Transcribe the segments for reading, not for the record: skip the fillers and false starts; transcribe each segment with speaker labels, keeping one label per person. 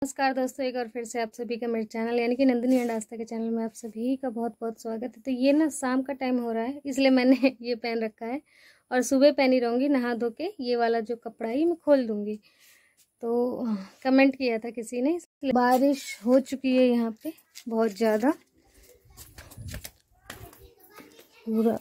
Speaker 1: नमस्कार दोस्तों, एक बार फिर से आप सभी का मेरे चैनल यानी कि नंदिनी एंड आस्था के चैनल में आप सभी का बहुत बहुत स्वागत है। तो ये ना शाम का टाइम हो रहा है, इसलिए मैंने ये पहन रखा है और सुबह पहनी रहूँगी नहा धो के। ये वाला जो कपड़ा है मैं खोल दूँगी। तो कमेंट किया था किसी ने, इसलिए बारिश हो चुकी है यहाँ पे बहुत ज़्यादा पूरा।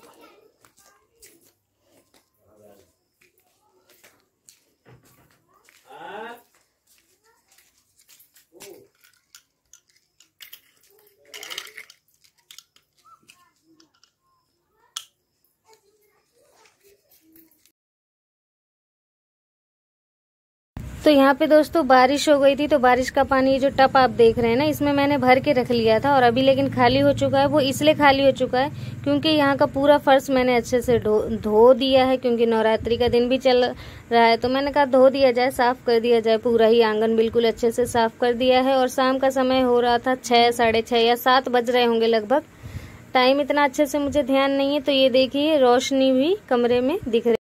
Speaker 1: तो यहाँ पे दोस्तों बारिश हो गई थी, तो बारिश का पानी जो टब आप देख रहे हैं ना, इसमें मैंने भर के रख लिया था और अभी लेकिन खाली हो चुका है। वो इसलिए खाली हो चुका है क्योंकि यहाँ का पूरा फर्श मैंने अच्छे से धो दिया है, क्योंकि नवरात्रि का दिन भी चल रहा है। तो मैंने कहा धो दिया जाए, साफ कर दिया जाए। पूरा ही आंगन बिल्कुल अच्छे से साफ कर दिया है और शाम का समय हो रहा था 6, 6:30 या 7 बज रहे होंगे लगभग। टाइम इतना अच्छे से मुझे ध्यान नहीं है। तो ये देखिए रोशनी भी कमरे में दिख रही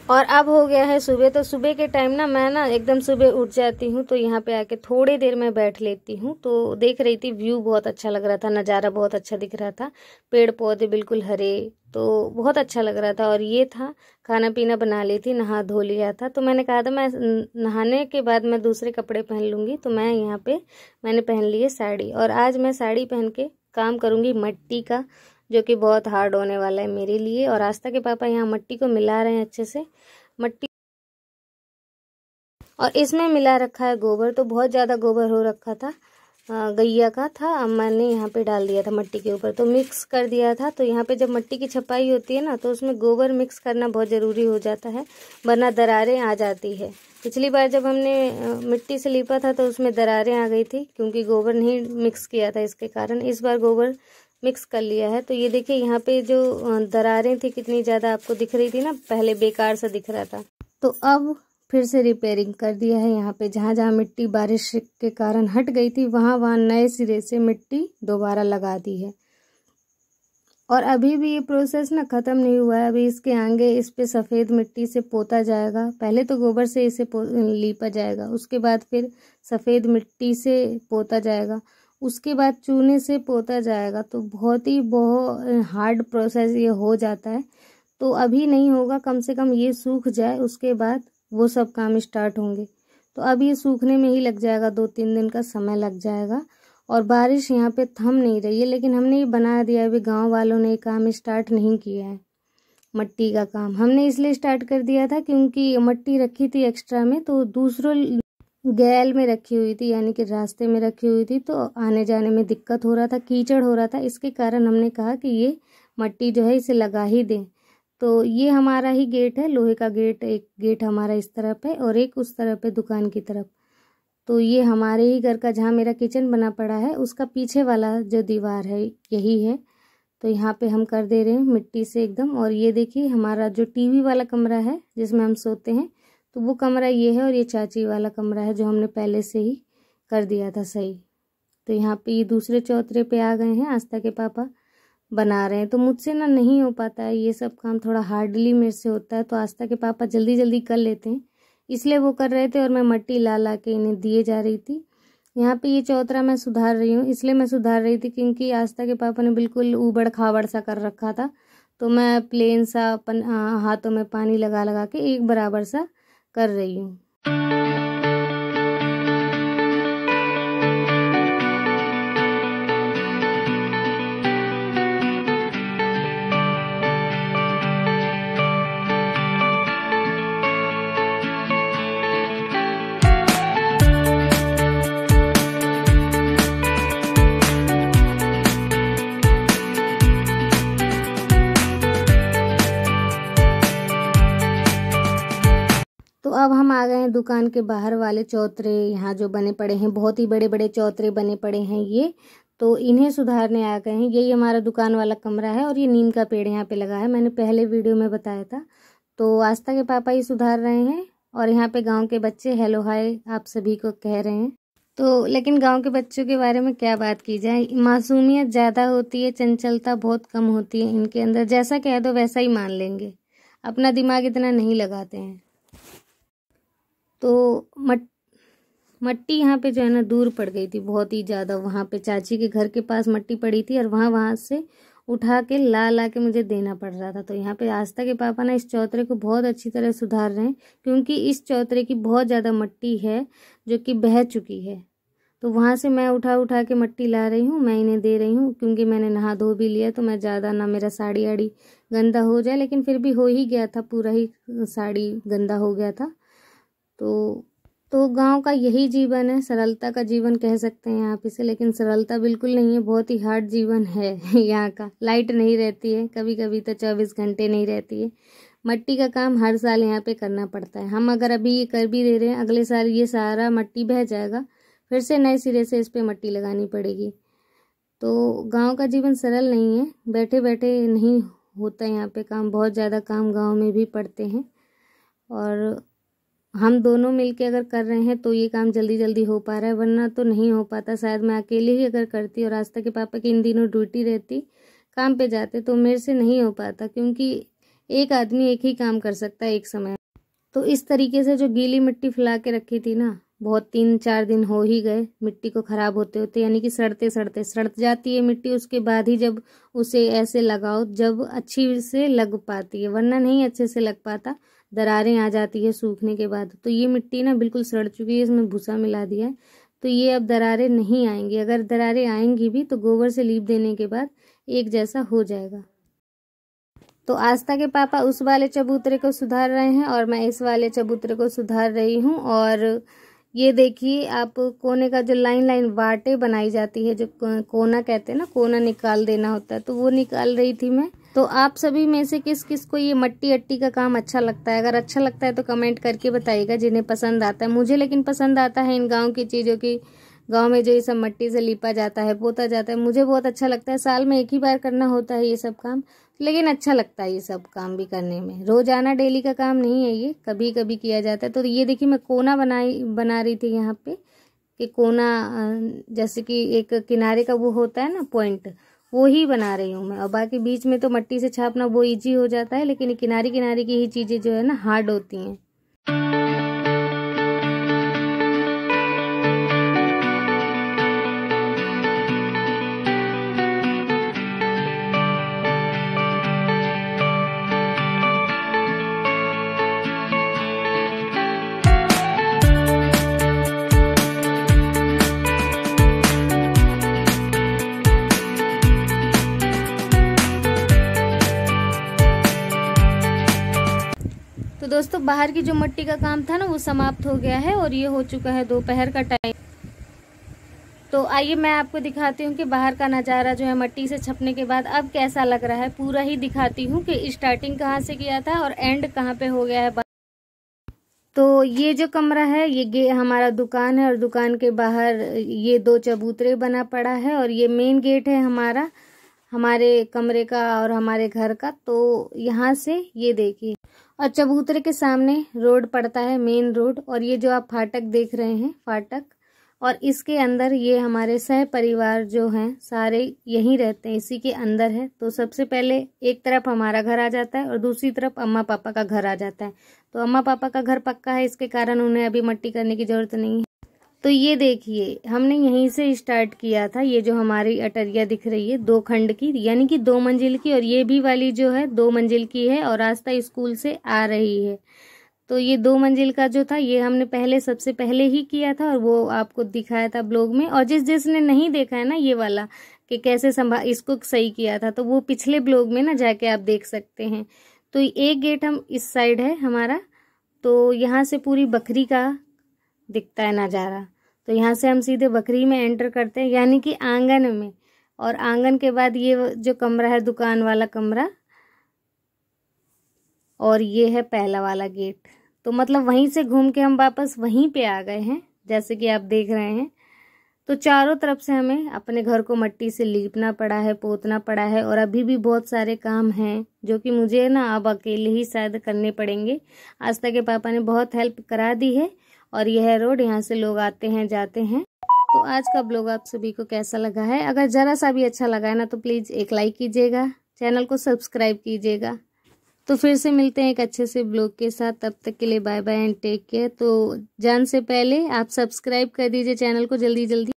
Speaker 1: और अब हो गया है सुबह। तो सुबह के टाइम ना मैं ना एकदम सुबह उठ जाती हूँ, तो यहाँ पे आके थोड़ी देर में बैठ लेती हूँ। तो देख रही थी, व्यू बहुत अच्छा लग रहा था, नज़ारा बहुत अच्छा दिख रहा था, पेड़ पौधे बिल्कुल हरे, तो बहुत अच्छा लग रहा था। और ये था खाना पीना बना ली थी, नहा धो लिया था। तो मैंने कहा था मैं नहाने के बाद मैं दूसरे कपड़े पहन लूँगी। तो मैं यहाँ पे मैंने पहन ली है साड़ी, और आज मैं साड़ी पहन के काम करूँगी मट्टी का, जो कि बहुत हार्ड होने वाला है मेरे लिए। और आस्था के पापा यहाँ मट्टी को मिला रहे हैं अच्छे से, मट्टी, और इसमें मिला रखा है गोबर। तो बहुत ज़्यादा गोबर हो रखा था, गैया का था। अब मैंने यहाँ पे डाल दिया था मट्टी के ऊपर, तो मिक्स कर दिया था। तो यहाँ पे जब मट्टी की छपाई होती है ना, तो उसमें गोबर मिक्स करना बहुत ज़रूरी हो जाता है, वरना दरारें आ जाती है। पिछली बार जब हमने मिट्टी से लीपा था तो उसमें दरारें आ गई थी, क्योंकि गोबर नहीं मिक्स किया था, इसके कारण। इस बार गोबर मिक्स कर लिया है। तो ये देखिए यहाँ पे जो दरारें थी कितनी ज़्यादा आपको दिख रही थी ना, पहले बेकार सा दिख रहा था। तो अब फिर से रिपेयरिंग कर दिया है। यहाँ पे जहाँ जहाँ मिट्टी बारिश के कारण हट गई थी, वहाँ वहाँ नए सिरे से मिट्टी दोबारा लगा दी है। और अभी भी ये प्रोसेस ना ख़त्म नहीं हुआ है। अभी इसके आगे इस पे सफ़ेद मिट्टी से पोता जाएगा। पहले तो गोबर से इसे लीपा जाएगा, उसके बाद फिर सफ़ेद मिट्टी से पोता जाएगा, उसके बाद चूने से पोता जाएगा। तो बहुत हार्ड प्रोसेस ये हो जाता है। तो अभी नहीं होगा, कम से कम ये सूख जाए, उसके बाद वो सब काम स्टार्ट होंगे। तो अब ये सूखने में ही लग जाएगा, 2-3 दिन का समय लग जाएगा। और बारिश यहाँ पे थम नहीं रही है, लेकिन हमने ये बना दिया। अभी गांव वालों ने काम स्टार्ट नहीं किया है मट्टी का काम। हमने इसलिए स्टार्ट कर दिया था क्योंकि मट्टी रखी थी एक्स्ट्रा में, तो दूसरों गैल में रखी हुई थी, यानी कि रास्ते में रखी हुई थी, तो आने जाने में दिक्कत हो रहा था, कीचड़ हो रहा था। इसके कारण हमने कहा कि ये मट्टी जो है इसे लगा ही दें। तो ये हमारा ही गेट है, लोहे का गेट। एक गेट हमारा इस तरफ है और एक उस तरफ है दुकान की तरफ। तो ये हमारे ही घर का, जहाँ मेरा किचन बना पड़ा है, उसका पीछे वाला जो दीवार है यही है। तो यहाँ पे हम कर दे रहे हैं मिट्टी से एकदम। और ये देखिए हमारा जो टीवी वाला कमरा है जिसमें हम सोते हैं, तो वो कमरा ये है। और ये चाची वाला कमरा है जो हमने पहले से ही कर दिया था सही। तो यहाँ पे ये दूसरे चौतरे पे आ गए हैं, आस्था के पापा बना रहे हैं। तो मुझसे ना नहीं हो पाता है ये सब काम, थोड़ा हार्डली मेरे से होता है। तो आस्था के पापा जल्दी जल्दी कर लेते हैं, इसलिए वो कर रहे थे और मैं मट्टी ला ला के इन्हें दिए जा रही थी। यहाँ पे ये चौतरा मैं सुधार रही हूँ, इसलिए मैं सुधार रही थी क्योंकि आस्था के पापा ने बिल्कुल ऊबड़ खाबड़ सा कर रखा था। तो मैं प्लेन सा हाथों में पानी लगा लगा के एक बराबर सा कर रही हूँ। तो अब हम आ गए हैं दुकान के बाहर वाले चौतरे। यहाँ जो बने पड़े हैं, बहुत ही बड़े बड़े चौतरे बने पड़े हैं ये, तो इन्हें सुधारने आ गए हैं। यही हमारा दुकान वाला कमरा है और ये नीम का पेड़ यहाँ पे लगा है, मैंने पहले वीडियो में बताया था। तो आस्था के पापा ही सुधार रहे हैं और यहाँ पे गाँव के बच्चे हेलो हाय आप सभी को कह रहे हैं। तो लेकिन गांव के बच्चों के बारे में क्या बात की जाए, मासूमियत ज़्यादा होती है, चंचलता बहुत कम होती है इनके अंदर। जैसा कह दो वैसा ही मान लेंगे, अपना दिमाग इतना नहीं लगाते हैं। तो मट्टी यहाँ पे जो है ना दूर पड़ गई थी बहुत ही ज़्यादा। वहाँ पे चाची के घर के पास मट्टी पड़ी थी और वहाँ से उठा के ला के मुझे देना पड़ रहा था। तो यहाँ पे आस्था के पापा ना इस चौतरे को बहुत अच्छी तरह सुधार रहे हैं, क्योंकि इस चौतरे की बहुत ज़्यादा मट्टी है जो कि बह चुकी है। तो वहाँ से मैं उठा के मट्टी ला रही हूँ, मैं इन्हें दे रही हूँ, क्योंकि मैंने नहा धो भी लिया तो मैं ज़्यादा ना मेरा साड़ी आड़ी गंदा हो जाए, लेकिन फिर भी हो ही गया था, पूरा ही साड़ी गंदा हो गया था। तो गांव का यही जीवन है, सरलता का जीवन कह सकते हैं यहाँ पे से, लेकिन सरलता बिल्कुल नहीं है, बहुत ही हार्ड जीवन है यहाँ का। लाइट नहीं रहती है, कभी कभी तो 24 घंटे नहीं रहती है। मट्टी का काम हर साल यहाँ पे करना पड़ता है। हम अगर अभी ये कर भी दे रहे हैं, अगले साल ये सारा मट्टी बह जाएगा, फिर से नए सिरे से इस पर मट्टी लगानी पड़ेगी। तो गांव का जीवन सरल नहीं है, बैठे बैठे नहीं होता यहाँ पे काम, बहुत ज़्यादा काम गांव में भी पड़ते हैं। और हम दोनों मिलके अगर कर रहे हैं तो ये काम जल्दी जल्दी हो पा रहा है, वरना तो नहीं हो पाता। शायद मैं अकेले ही अगर करती और आस्था के पापा की इन दिनों ड्यूटी रहती, काम पे जाते, तो मेरे से नहीं हो पाता, क्योंकि एक आदमी एक ही काम कर सकता है एक समय। तो इस तरीके से जो गीली मिट्टी फैला के रखी थी ना, बहुत 3-4 दिन हो ही गए मिट्टी को ख़राब होते होते, यानी कि सड़त जाती है मिट्टी, उसके बाद ही जब उसे ऐसे लगाओ जब अच्छी से लग पाती है, वरना नहीं अच्छे से लग पाता, दरारें आ जाती है सूखने के बाद। तो ये मिट्टी ना बिल्कुल सड़ चुकी है, इसमें भूसा मिला दिया है, तो ये अब दरारें नहीं आएंगी। अगर दरारें आएंगी भी तो गोबर से लीप देने के बाद एक जैसा हो जाएगा। तो आस्था के पापा उस वाले चबूतरे को सुधार रहे हैं और मैं इस वाले चबूतरे को सुधार रही हूँ। और ये देखिए, आप कोने का जो लाइन वाटे बनाई जाती है, जो कोना कहते हैं ना, कोना निकाल देना होता है, तो वो निकाल रही थी मैं। तो आप सभी में से किस किस को ये मट्टी अट्टी का काम अच्छा लगता है? अगर अच्छा लगता है तो कमेंट करके बताइएगा, जिन्हें पसंद आता है। मुझे लेकिन पसंद आता है इन गाँव की चीज़ों की, गांव में जो ये सब मट्टी से लिपा जाता है, पोता जाता है, मुझे बहुत अच्छा लगता है। साल में एक ही बार करना होता है ये सब काम, लेकिन अच्छा लगता है ये सब काम भी करने में। रोजाना डेली का काम नहीं है ये, कभी कभी किया जाता है। तो ये देखिए, मैं कोना बना रही थी यहाँ पे, कि कोना जैसे कि एक किनारे का वो होता है ना पॉइंट, वो ही बना रही हूँ मैं। और बाकी बीच में तो मट्टी से छापना वो इजी हो जाता है, लेकिन किनारे किनारे की ही चीज़ें जो है ना हार्ड होती हैं। तो दोस्तों, बाहर की जो मट्टी का काम था ना वो समाप्त हो गया है और ये हो चुका है दोपहर का टाइम। तो आइए मैं आपको दिखाती हूँ कि बाहर का नज़ारा जो है मट्टी से छपने के बाद अब कैसा लग रहा है। पूरा ही दिखाती हूँ कि स्टार्टिंग कहाँ से किया था और एंड कहाँ पे हो गया है। तो ये जो कमरा है ये हमारा दुकान है और दुकान के बाहर ये 2 चबूतरे बना पड़ा है और ये मेन गेट है हमारे कमरे का और हमारे घर का। तो यहाँ से ये देखिए, और चबूतरे के सामने रोड पड़ता है, मेन रोड। और ये जो आप फाटक देख रहे हैं, फाटक, और इसके अंदर ये हमारे सह परिवार जो हैं सारे यहीं रहते हैं, इसी के अंदर है। तो सबसे पहले एक तरफ हमारा घर आ जाता है और दूसरी तरफ अम्मा पापा का घर आ जाता है। तो अम्मा पापा का घर पक्का है, इसके कारण उन्हें अभी मट्टी करने की जरूरत नहीं है। तो ये देखिए, हमने यहीं से स्टार्ट किया था। ये जो हमारी अटरिया दिख रही है 2 खंड की, यानी कि 2 मंजिल की, और ये भी वाली जो है 2 मंजिल की है और रास्ता स्कूल से आ रही है। तो ये 2 मंजिल का जो था ये हमने सबसे पहले ही किया था और वो आपको दिखाया था ब्लॉग में। और जिसने नहीं देखा है ना ये वाला कि कैसे इसको सही किया था, तो वो पिछले ब्लॉग में ना जाके आप देख सकते हैं। तो एक गेट हम इस साइड है हमारा, तो यहाँ से पूरी बकरी का दिखता है नज़ारा। तो यहाँ से हम सीधे बकरी में एंटर करते हैं, यानी कि आंगन में। और आंगन के बाद ये जो कमरा है दुकान वाला कमरा, और ये है पहला वाला गेट। तो मतलब वहीं से घूम के हम वापस वहीं पे आ गए हैं, जैसे कि आप देख रहे हैं। तो चारों तरफ से हमें अपने घर को मट्टी से लीपना पड़ा है, पोतना पड़ा है, और अभी भी बहुत सारे काम हैं जो कि मुझे ना अब अकेले ही शायद करने पड़ेंगे। आस्था के पापा ने बहुत हेल्प करा दी है। और यह है रोड, यहाँ से लोग आते हैं जाते हैं। तो आज का ब्लॉग आप सभी को कैसा लगा है? अगर ज़रा सा भी अच्छा लगा है ना तो प्लीज़ एक लाइक कीजिएगा, चैनल को सब्सक्राइब कीजिएगा। तो फिर से मिलते हैं एक अच्छे से ब्लॉग के साथ, तब तक के लिए bye bye and take care. तो जान से पहले आप सब्सक्राइब कर दीजिए चैनल को जल्दी जल्दी।